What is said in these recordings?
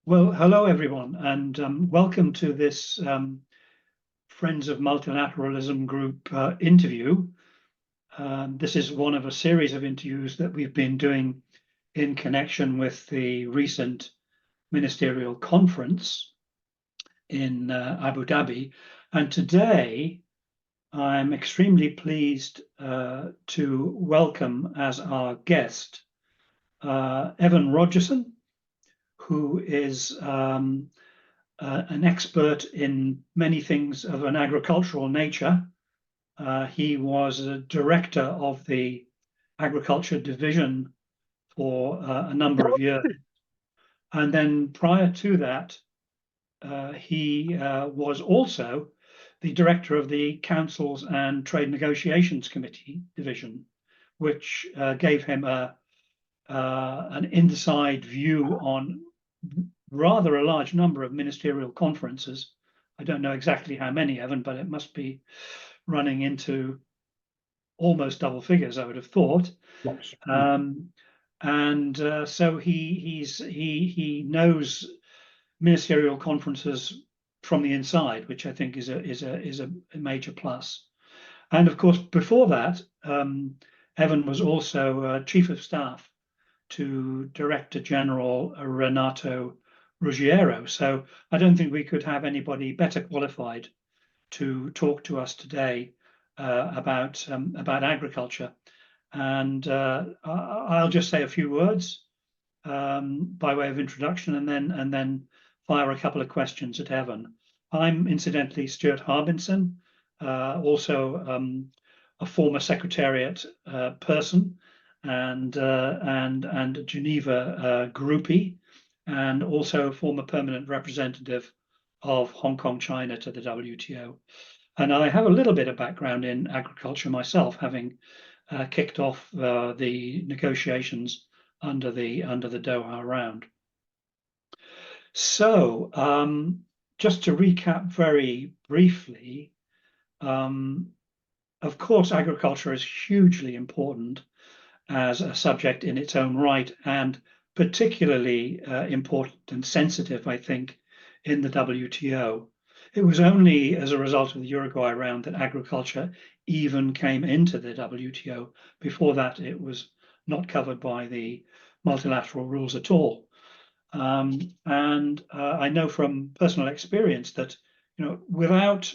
Well, hello everyone, and welcome to this Friends of Multilateralism group interview. This is one of a series of interviews that we've been doing in connection with the recent ministerial conference in Abu Dhabi. And today I'm extremely pleased to welcome as our guest Evan Rogerson, who is an expert in many things of an agricultural nature. He was a director of the agriculture division for a number of years. And then prior to that, he was also the director of the Councils and Trade Negotiations Committee division, which gave him an inside view on rather a large number of ministerial conferences. I don't know exactly how many, Evan, but it must be running into almost double figures, I would have thought. Yes. So he knows ministerial conferences from the inside, which I think is a major plus. And of course, before that, Evan was also chief of staff to Director General Renato Ruggiero. So I don't think we could have anybody better qualified to talk to us today about agriculture. And I'll just say a few words by way of introduction, and then fire a couple of questions at Evan. I'm incidentally Stuart Harbinson, also a former Secretariat person and a Geneva groupie, and also former permanent representative of Hong Kong, China to the WTO. And I have a little bit of background in agriculture myself, having kicked off the negotiations under the Doha round. So just to recap very briefly, of course, agriculture is hugely important as a subject in its own right, and particularly important and sensitive, I think, in the WTO. It was only as a result of the Uruguay round that agriculture even came into the WTO. Before that, it was not covered by the multilateral rules at all. I know from personal experience that, without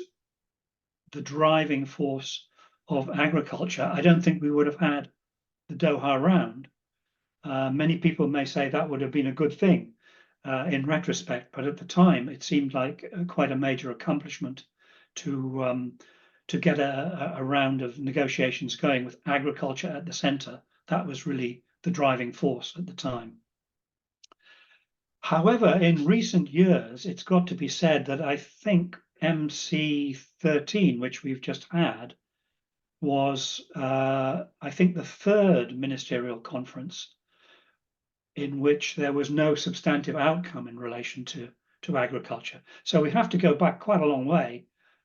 the driving force of agriculture, I don't think we would have had the Doha round. Many people may say that would have been a good thing in retrospect, but at the time it seemed like quite a major accomplishment to get a round of negotiations going with agriculture at the center. That was really the driving force at the time. However, in recent years, it's got to be said that I think MC13, which we've just had, was, I think, the third ministerial conference in which there was no substantive outcome in relation to agriculture. So we have to go back quite a long way,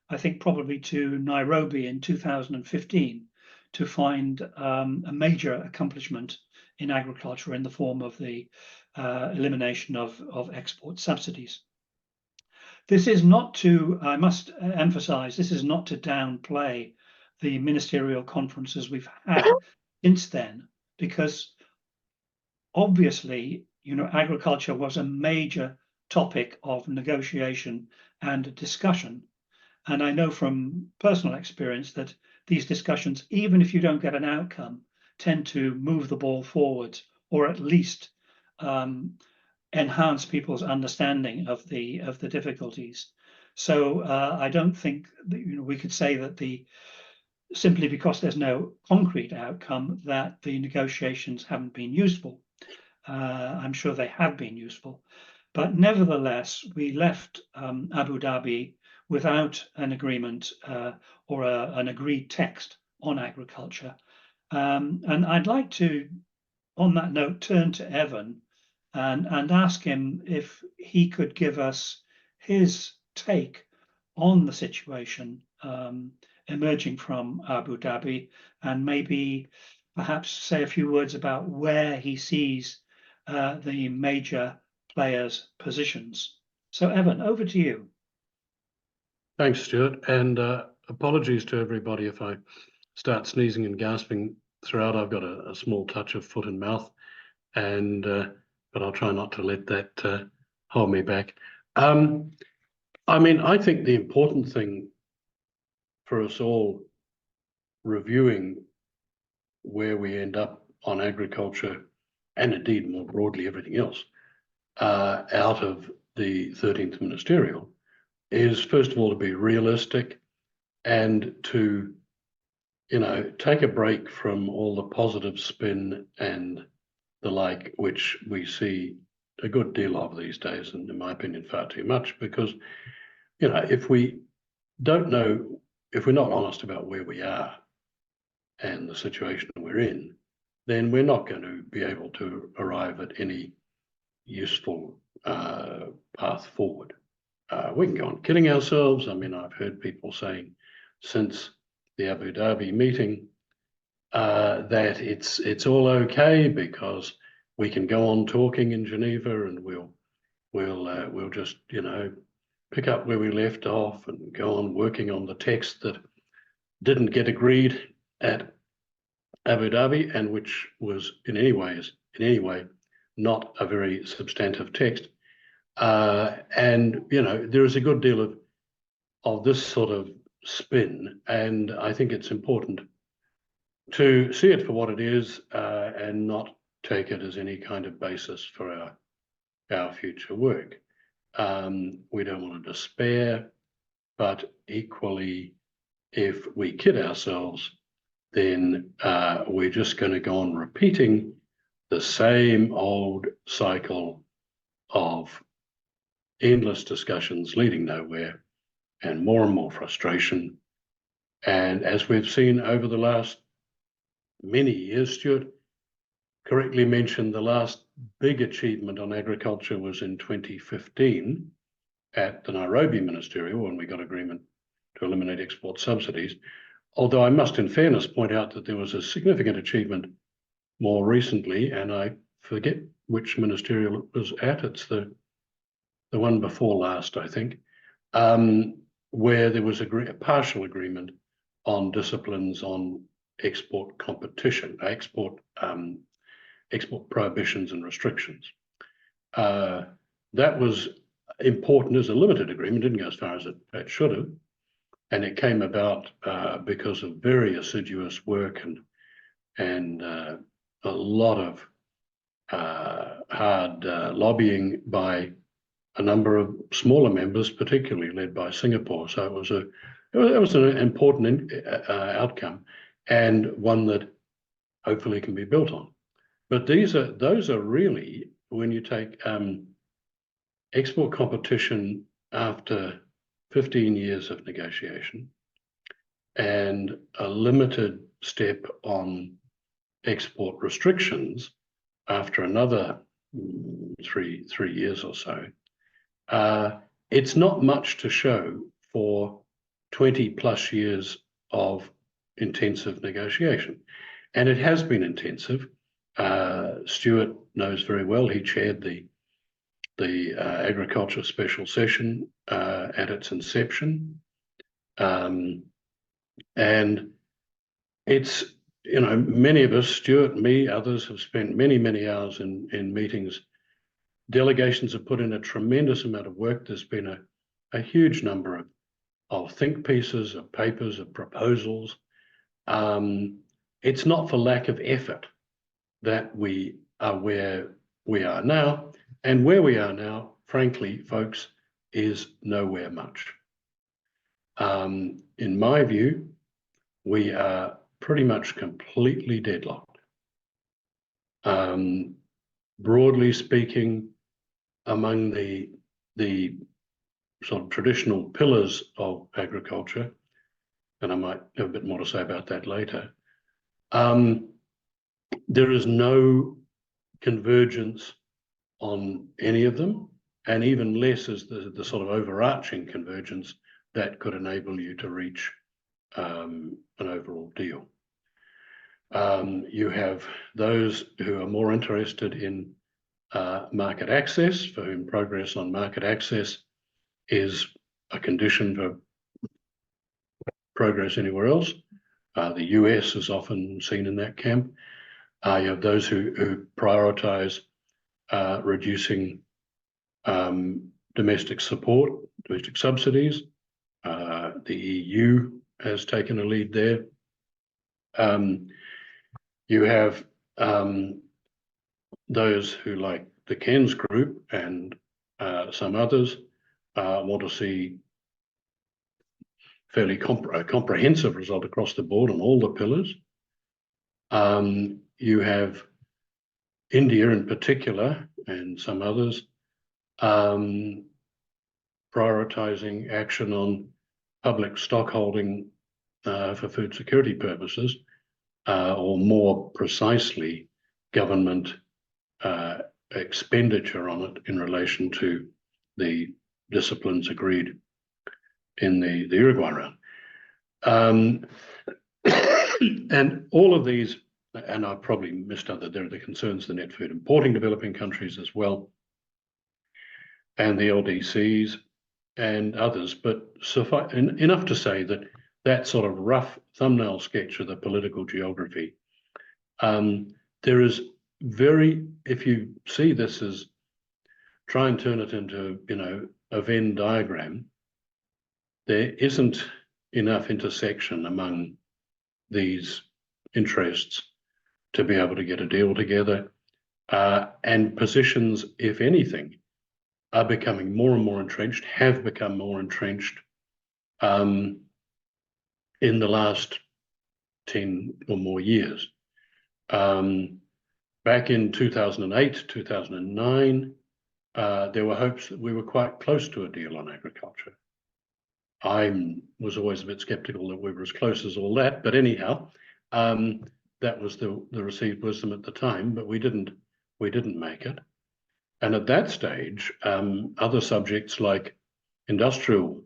I think probably to Nairobi in 2015 to find a major accomplishment in agriculture in the form of the elimination of export subsidies. This is not to, I must emphasize, this is not to downplay the ministerial conferences we've had since then, because obviously, agriculture was a major topic of negotiation and discussion. And I know from personal experience that these discussions, even if you don't get an outcome, tend to move the ball forward, or at least enhance people's understanding of the difficulties. So I don't think that, we could say that simply because there's no concrete outcome that the negotiations haven't been useful. I'm sure they have been useful, but nevertheless, we left Abu Dhabi without an agreement or an agreed text on agriculture. And I'd like to, on that note, turn to Evan and ask him if he could give us his take on the situation emerging from Abu Dhabi, and maybe perhaps say a few words about where he sees the major players' positions. So, Evan, over to you. Thanks, Stuart, and apologies to everybody if I start sneezing and gasping throughout. I've got a small touch of foot and mouth, and but I'll try not to let that hold me back. I mean, I think the important thing for us all reviewing where we end up on agriculture, and indeed more broadly everything else, out of the 13th Ministerial, is first of all to be realistic and to, you know, take a break from all the positive spin and the like, which we see a good deal of these days, and in my opinion, far too much, because, you know, if we don't know, if we're not honest about where we are and the situation we're in, then we're not going to be able to arrive at any useful path forward. We can go on killing ourselves. I mean, I've heard people saying since the Abu Dhabi meeting that it's all okay because we can go on talking in Geneva and we'll just, you know, pick up where we left off and go on working on the text that didn't get agreed at Abu Dhabi and which was in any way not a very substantive text. And, you know, there is a good deal of this sort of spin, and I think it's important to see it for what it is and not take it as any kind of basis for our future work. We don't want to despair, but equally, if we kid ourselves, then we're just going to go on repeating the same old cycle of endless discussions leading nowhere and more frustration. And as we've seen over the last many years, Stuart correctly mentioned the last big achievement on agriculture was in 2015 at the Nairobi Ministerial when we got agreement to eliminate export subsidies. Although I must in fairness point out that there was a significant achievement more recently, and I forget which ministerial it was at. It's the one before last, I think, where there was a partial agreement on disciplines on export competition, export prohibitions and restrictions. That was important as a limited agreement, didn't go as far as it should have, and it came about because of very assiduous work and a lot of hard lobbying by a number of smaller members, particularly led by Singapore. So it was an important outcome and one that hopefully can be built on. But those are really, when you take export competition after 15 years of negotiation and a limited step on export restrictions after another three years or so, it's not much to show for 20 plus years of intensive negotiation. And it has been intensive. Stuart knows very well, he chaired the agriculture special session at its inception. And it's, you know, many of us, Stuart, me, others, have spent many hours in meetings. Delegations have put in a tremendous amount of work. There's been a huge number of think pieces, of papers, of proposals. It's not for lack of effort that we are where we are now. And where we are now, frankly, folks, is nowhere much. In my view, we are pretty much completely deadlocked. Broadly speaking, among the sort of traditional pillars of agriculture, and I might have a bit more to say about that later, there is no convergence on any of them, and even less is the sort of overarching convergence that could enable you to reach an overall deal. You have those who are more interested in market access, for whom progress on market access is a condition for progress anywhere else. The US is often seen in that camp. You have those who prioritize reducing domestic support, domestic subsidies. The EU has taken a lead there. You have those who, like the Cairns group and some others, want to see fairly comprehensive result across the board on all the pillars. You have India in particular and some others prioritizing action on public stockholding for food security purposes, or more precisely, government expenditure on it in relation to the disciplines agreed in the Uruguay round. And all of these, and I probably missed other, there are the concerns, the net food importing developing countries as well, and the LDCs and others, but enough to say that that sort of rough thumbnail sketch of the political geography, there is if you see this as, try and turn it into, a Venn diagram, there isn't enough intersection among these interests to be able to get a deal together, and positions, if anything, are becoming more and more entrenched, have become more entrenched in the last 10 or more years. Back in 2008, 2009, there were hopes that we were quite close to a deal on agriculture. I was always a bit skeptical that we were as close as all that, but anyhow, that was the received wisdom at the time, but we didn't make it. And at that stage, other subjects like industrial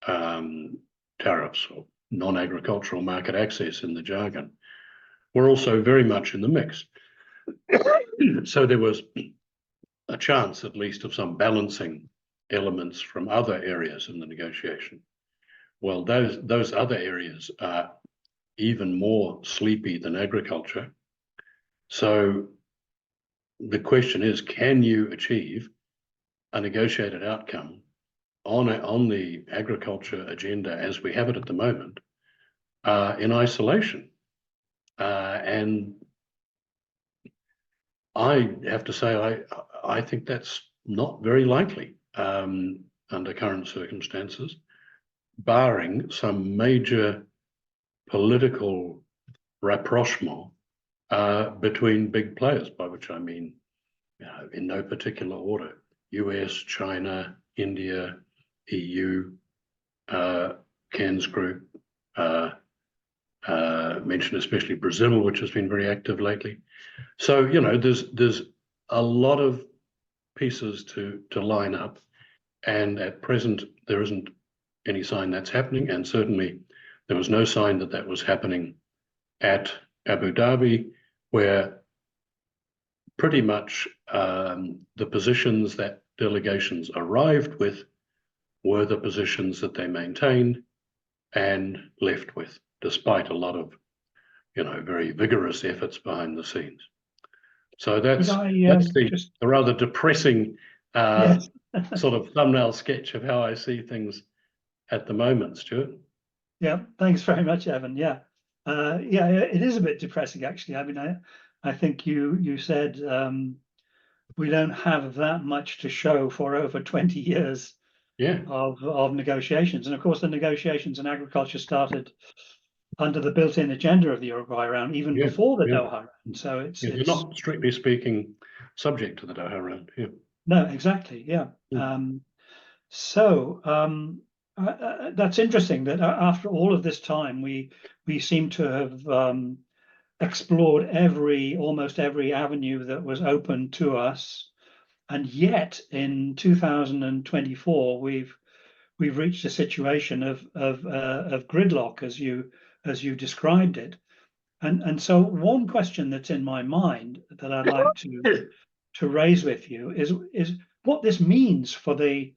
tariffs or non-agricultural market access in the jargon were also very much in the mix. So there was a chance, at least, of some balancing elements from other areas in the negotiation. Well, those other areas are even more sleepy than agriculture. So the question is, can you achieve a negotiated outcome on the agriculture agenda as we have it at the moment in isolation? And I have to say, I think that's not very likely under current circumstances, barring some major political rapprochement between big players, by which I mean, in no particular order: US, China, India, EU, Cairns Group, mentioned especially Brazil, which has been very active lately. So, there's a lot of pieces to line up, and at present there isn't any sign that's happening, and certainly there was no sign that was happening at Abu Dhabi, where pretty much the positions that delegations arrived with were the positions that they maintained and left with, despite a lot of, very vigorous efforts behind the scenes. So that's the rather depressing yes. sort of thumbnail sketch of how I see things at the moment, Stuart. Yeah, thanks very much, Evan. Yeah, it is a bit depressing, actually. I mean, I think you said we don't have that much to show for over 20 years of negotiations. And of course, the negotiations in agriculture started under the built-in agenda of the Uruguay round, even before the Doha round. So it's not strictly speaking subject to the Doha round. Yeah. No, exactly. Yeah. That's interesting that after all of this time, we seem to have explored almost every avenue that was open to us, and yet in 2024 we've reached a situation of gridlock, as you described it, and so one question that's in my mind that I'd like raise with you is what this means for the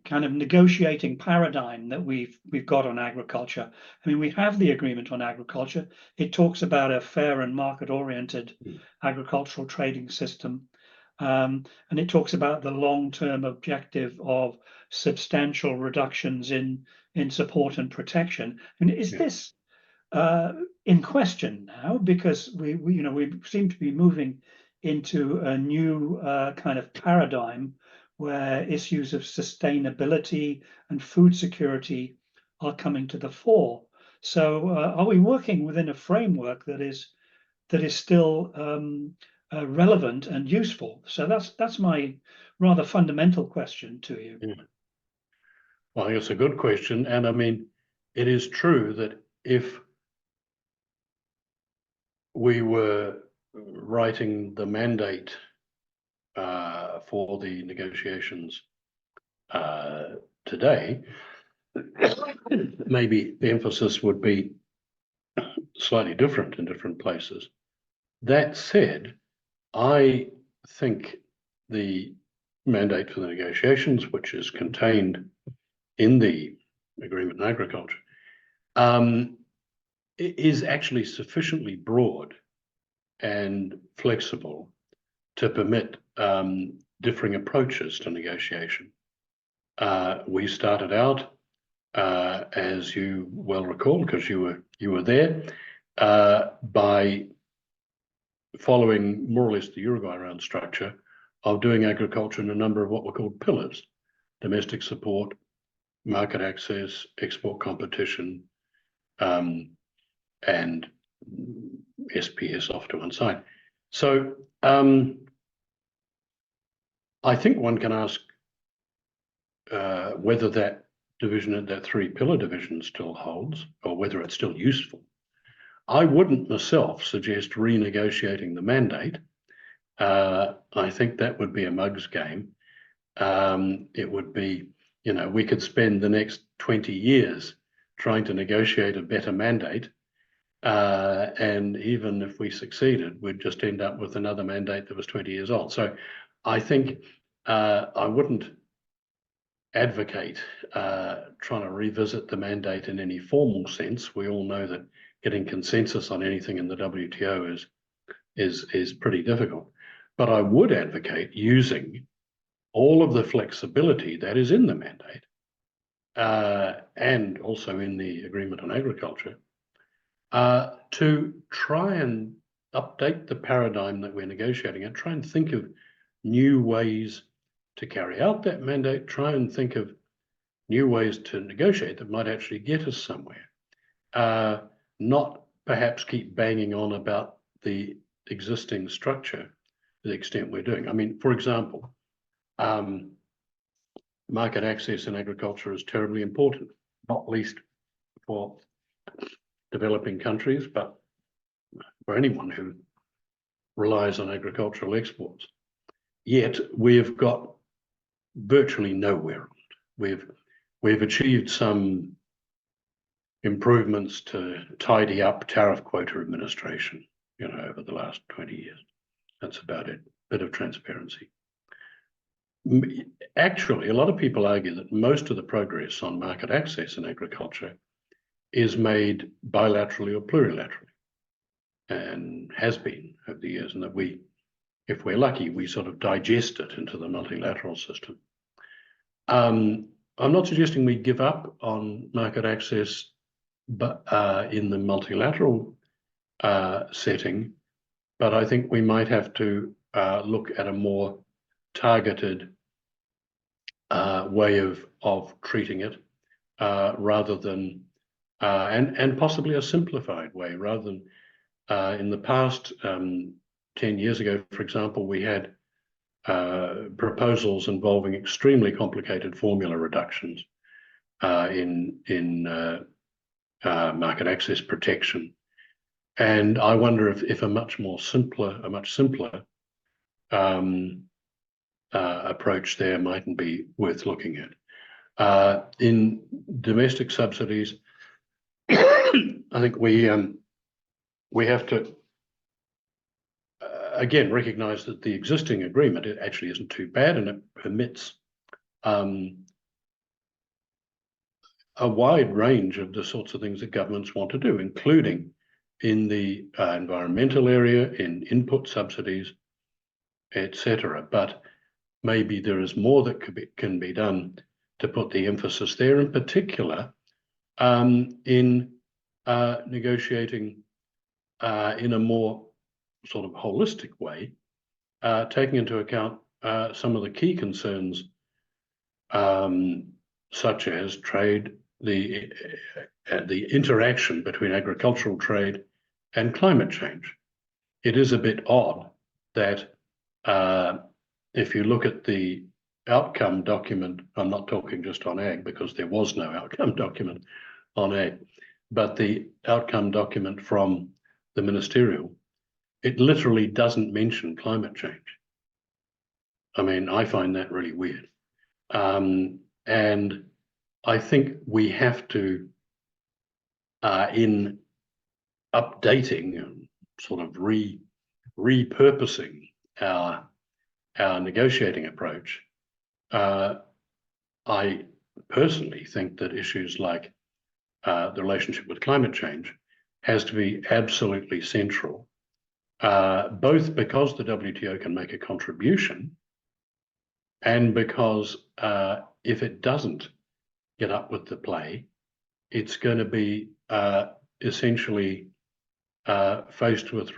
kind of negotiating paradigm that we've got on agriculture. I mean, we have the agreement on agriculture. It talks about a fair and market-oriented agricultural trading system. And it talks about the long-term objective of substantial reductions in support and protection. I mean, is this in question now? Because we seem to be moving into a new kind of paradigm where issues of sustainability and food security are coming to the fore. So, are we working within a framework that is still relevant and useful? So that's my rather fundamental question to you. Yeah. Well, I think it's a good question, and I mean, it is true that if we were writing the mandate for the negotiations today, maybe the emphasis would be slightly different in different places. That said, I think the mandate for the negotiations, which is contained in the Agreement on Agriculture, is actually sufficiently broad and flexible to permit differing approaches to negotiation. We started out, as you well recall, because you were there, by following more or less the Uruguay round structure of doing agriculture in a number of what were called pillars: domestic support, market access, export competition, and SPS off to one side. So I think one can ask whether that division, that three-pillar division, still holds, or whether it's still useful. I wouldn't myself suggest renegotiating the mandate. I think that would be a mug's game. It would be, we could spend the next 20 years trying to negotiate a better mandate. And even if we succeeded, we'd just end up with another mandate that was 20 years old. So I think I wouldn't advocate trying to revisit the mandate in any formal sense. We all know that getting consensus on anything in the WTO is pretty difficult. But I would advocate using all of the flexibility that is in the mandate and also in the Agreement on Agriculture to try and update the paradigm that we're negotiating and try and think of new ways to carry out that mandate, try and think of new ways to negotiate that might actually get us somewhere. Not perhaps keep banging on about the existing structure to the extent we're doing. I mean, for example, market access in agriculture is terribly important, not least for developing countries, but for anyone who relies on agricultural exports. Yet we've got virtually nowhere on it. We've achieved some improvements to tidy up tariff quota administration, over the last 20 years. That's about it. Bit of transparency. Actually, a lot of people argue that most of the progress on market access in agriculture is made bilaterally or plurilaterally, and has been over the years, and that we, if we're lucky, we sort of digest it into the multilateral system. I'm not suggesting we give up on market access, but in the multilateral setting, but I think we might have to look at a more targeted way of treating it, rather than and possibly a simplified way, rather than in the past. 10 years ago, for example, we had proposals involving extremely complicated formula reductions in market access protection. And I wonder if a much simpler approach there mightn't be worth looking at. In domestic subsidies, I think we have to again, recognise that the existing agreement, it actually isn't too bad, and it permits a wide range of the sorts of things that governments want to do, including in the environmental area, in input subsidies, etc. But maybe there is more that can be done to put the emphasis there, in particular in negotiating in a more sort of holistic way, taking into account some of the key concerns, such as trade, the interaction between agricultural trade and climate change. It is a bit odd that if you look at the outcome document, I'm not talking just on ag because there was no outcome document on ag, but the outcome document from the ministerial, it literally doesn't mention climate change. I mean, I find that really weird. And I think we have to, in updating and sort of repurposing our negotiating approach, I personally think that issues like the relationship with climate change has to be absolutely central, both because the WTO can make a contribution and because if it doesn't get up with the play, it's going to be essentially faced with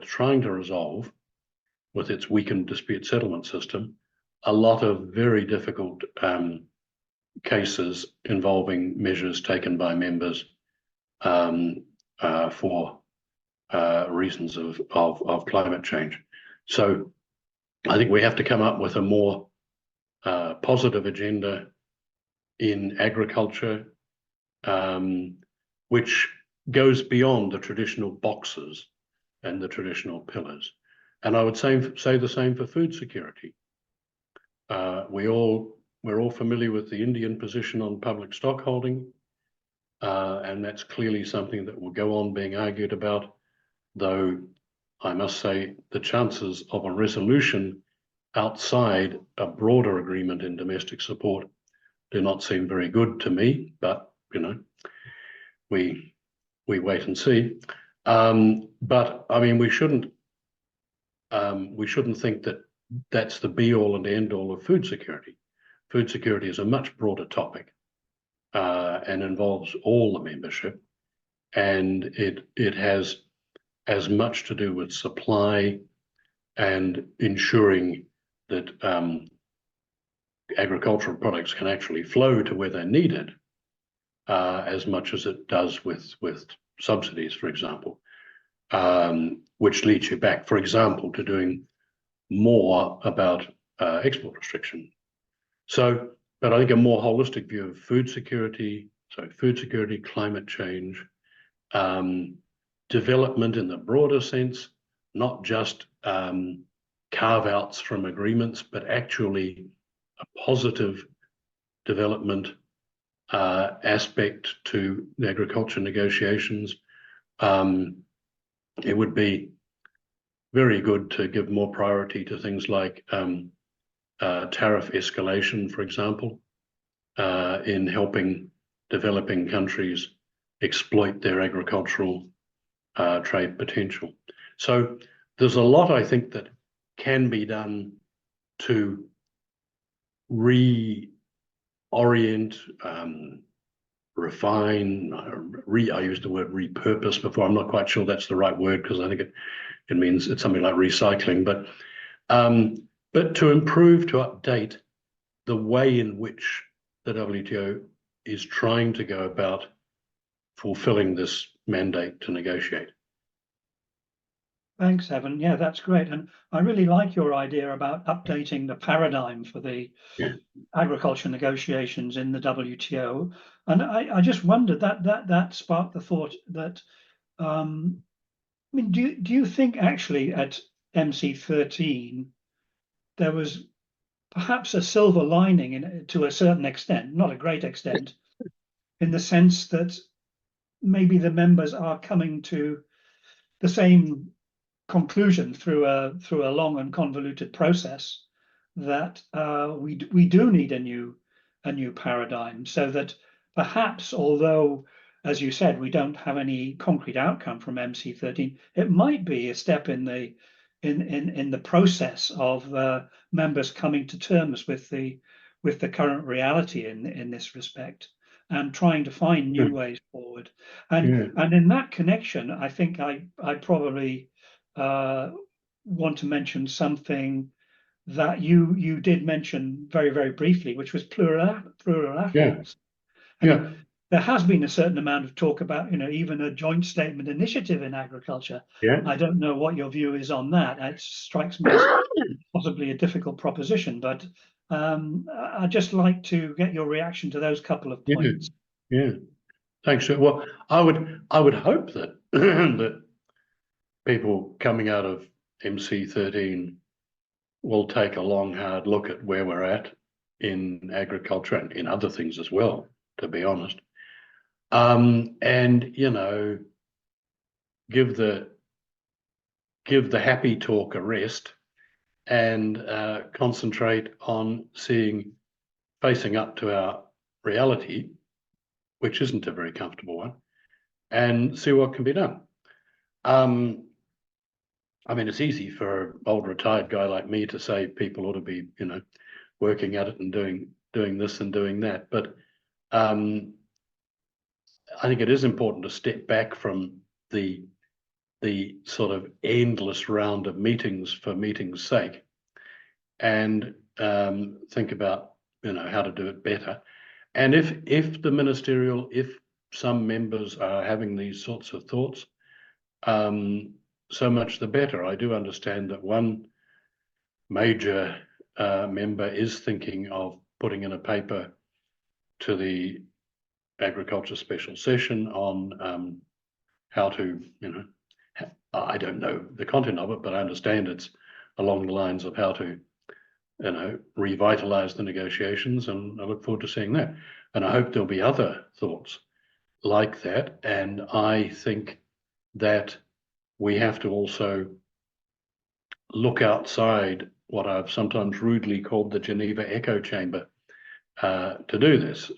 trying to resolve, with its weakened dispute settlement system, a lot of very difficult cases involving measures taken by members for reasons of climate change. So I think we have to come up with a more positive agenda in agriculture, which goes beyond the traditional boxes and the traditional pillars. And I would say the same for food security. We're all familiar with the Indian position on public stock holding, and that's clearly something that will go on being argued about, though I must say the chances of a resolution outside a broader agreement in domestic support do not seem very good to me, but you know, we wait and see. But I mean, we shouldn't think that that's the be all and end all of food security. Food security is a much broader topic and involves all the membership, and it has as much to do with supply and ensuring that agricultural products can actually flow to where they're needed, as much as it does with subsidies, for example, which leads you back, for example, to doing more about export restriction. So, but I think a more holistic view of food security, climate change, development in the broader sense, not just carve-outs from agreements, but actually a positive development aspect to the agriculture negotiations. It would be very good to give more priority to things like tariff escalation, for example, in helping developing countries exploit their agricultural trade potential. So there's a lot, I think, that can be done to reorient, refine, I used the word repurpose before. I'm not quite sure that's the right word because I think it means it's something like recycling, but to improve, to update the way in which the WTO is trying to go about fulfilling this mandate to negotiate. Thanks, Evan. Yeah, that's great. And I really like your idea about updating the paradigm for the agriculture negotiations in the WTO. And I just wondered that sparked the thought that, I mean, do you think actually at MC13 there was perhaps a silver lining to a certain extent, not a great extent, in the sense that maybe the members are coming to the same conclusion through a long and convoluted process that we do need a new paradigm, so that perhaps, although, as you said, we don't have any concrete outcome from MC13, it might be a step in the process of members coming to terms with the current reality in this respect, and trying to find new ways forward. And in that connection, I think I probably want to mention something that you did mention very, very briefly, which was plurilaterals. There has been a certain amount of talk about, even a joint statement initiative in agriculture. I don't know what your view is on that. It strikes me as possibly a difficult proposition, but I'd just like to get your reaction to those couple of points. Thanks. Well, I would hope that that people coming out of MC13 will take a long, hard look at where we're at in agriculture and in other things as well, to be honest. And give the happy talk a rest and concentrate on facing up to our reality, which isn't a very comfortable one, and see what can be done. I mean, it's easy for an old retired guy like me to say people ought to be, working at it and doing this and doing that. But I think it is important to step back from the sort of endless round of meetings for meeting's sake, and think about, how to do it better. And if the ministerial, if some members are having these sorts of thoughts, so much the better. I do understand that one major member is thinking of putting in a paper to the Agriculture Special Session on how to, I don't know the content of it, but I understand it's along the lines of how to, revitalize the negotiations, and I look forward to seeing that. And I hope there'll be other thoughts like that. And I think that we have to also look outside what I've sometimes rudely called the Geneva echo chamber to do this.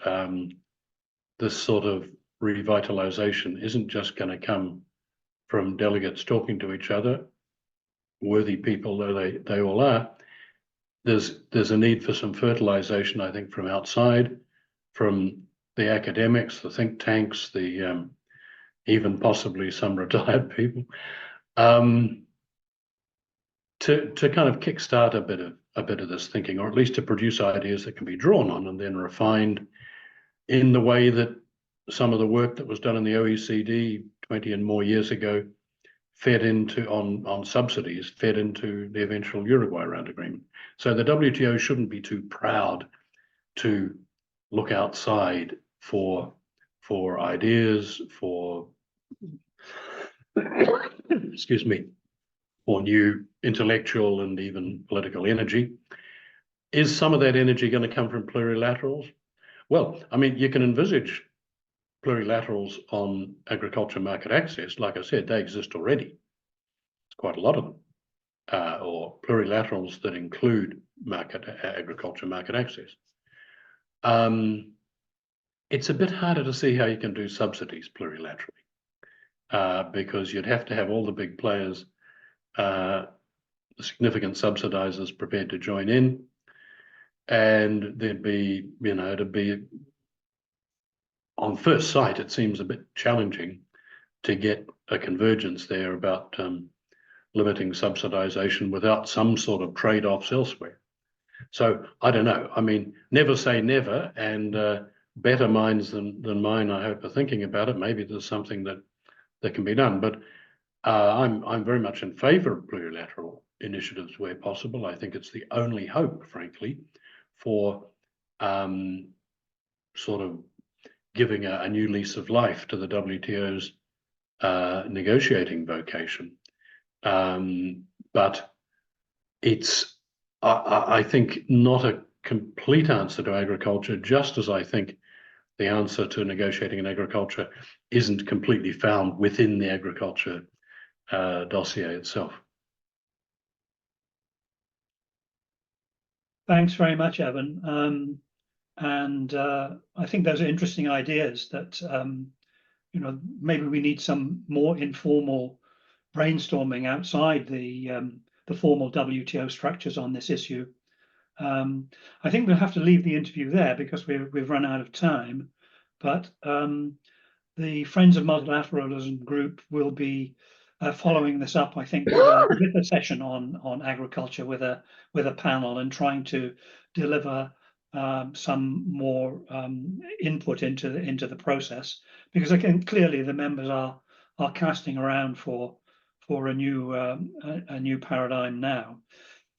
This sort of revitalization isn't just going to come from delegates talking to each other, worthy people though they all are. There's a need for some fertilization, I think, from outside, from the academics, the think tanks, the even possibly some retired people, to kind of kickstart a bit of this thinking, or at least to produce ideas that can be drawn on and then refined in the way that some of the work that was done in the OECD 20 and more years ago fed into on subsidies, fed into the eventual Uruguay Round Agreement. So the WTO shouldn't be too proud to look outside for ideas, for excuse me, for new intellectual and even political energy. Is some of that energy going to come from plurilaterals? Well, I mean, you can envisage plurilaterals on agriculture market access. Like I said, they exist already. It's quite a lot of them. Or plurilaterals that include agriculture market access. It's a bit harder to see how you can do subsidies plurilaterally, because you'd have to have all the big players, the significant subsidizers prepared to join in, and there'd be, to be, on first sight, it seems a bit challenging to get a convergence there about limiting subsidization without some sort of trade-offs elsewhere. So I don't know. I mean, never say never, and better minds than mine, I hope, are thinking about it. Maybe there's something that can be done, but I'm very much in favor of plurilateral initiatives where possible. I think it's the only hope, frankly, for sort of giving a new lease of life to the WTO's negotiating vocation. But it's, I think, not a complete answer to agriculture, just as I think the answer to negotiating in agriculture isn't completely found within the agriculture dossier itself. Thanks very much, Evan. I think those are interesting ideas that, you know, maybe we need some more informal brainstorming outside the formal WTO structures on this issue. I think we'll have to leave the interview there because we've run out of time. But the Friends of Multilateralism group will be following this up, I think, with a session on agriculture with a panel and trying to deliver some more input into the process, because again, clearly the members are casting around for a new paradigm now.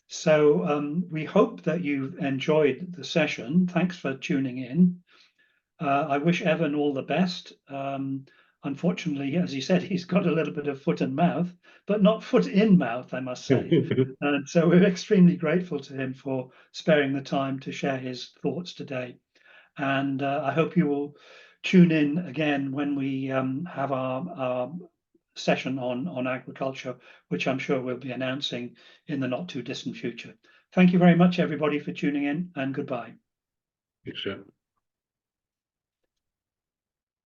So we hope that you've enjoyed the session. Thanks for tuning in. I wish Evan all the best. Unfortunately, as he said, he's got a little bit of foot and mouth, but not foot in mouth, I must say. And so we're extremely grateful to him for sparing the time to share his thoughts today. And I hope you will tune in again when we have our session on agriculture, which I'm sure we'll be announcing in the not too distant future. Thank you very much, everybody, for tuning in, and goodbye. Sure.